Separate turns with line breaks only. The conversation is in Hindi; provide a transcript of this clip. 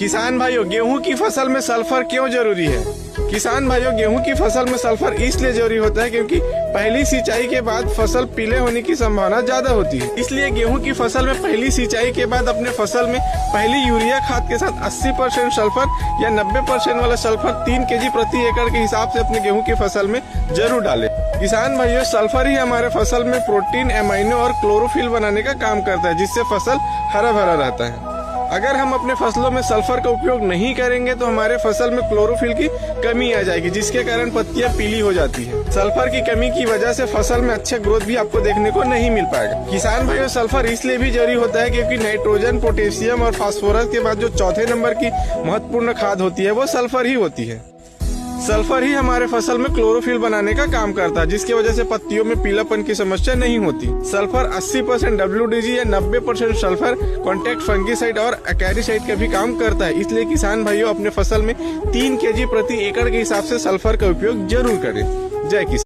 किसान भाइयों, गेहूं की फसल में सल्फर क्यों जरूरी है? किसान भाइयों, गेहूं की फसल में सल्फर इसलिए जरूरी होता है क्योंकि पहली सिंचाई के बाद फसल पीले होने की संभावना ज्यादा होती है। इसलिए गेहूं की फसल में पहली सिंचाई के बाद अपने फसल में पहली यूरिया खाद के साथ 80% सल्फर या 90% वाला सल्फर 3 kg प्रति एकड़ के हिसाब से अपने गेहूं की फसल में जरूर डालें। किसान भाइयों, सल्फर ही हमारे फसल में प्रोटीन, एमाइनो और क्लोरोफिल बनाने का काम करता है, जिससे फसल हरा भरा रहता है। अगर हम अपने फसलों में सल्फर का उपयोग नहीं करेंगे तो हमारे फसल में क्लोरोफिल की कमी आ जाएगी, जिसके कारण पत्तियां पीली हो जाती है। सल्फर की कमी की वजह से फसल में अच्छा ग्रोथ भी आपको देखने को नहीं मिल पाएगा। किसान भाइयों, सल्फर इसलिए भी जरूरी होता है क्योंकि नाइट्रोजन, पोटेशियम और फास्फोरस के बाद जो चौथे नंबर की महत्वपूर्ण खाद होती है वो सल्फर ही होती है। सल्फर ही हमारे फसल में क्लोरोफिल बनाने का काम करता है, जिसकी वजह से पत्तियों में पीलापन की समस्या नहीं होती। सल्फर 80% WDG या 90% सल्फर कॉन्टैक्ट फंगिसाइड और अकैरिसाइड का भी काम करता है। इसलिए किसान भाइयों अपने फसल में 3 kg प्रति एकड़ के हिसाब से सल्फर का उपयोग जरूर करें। जय किसान।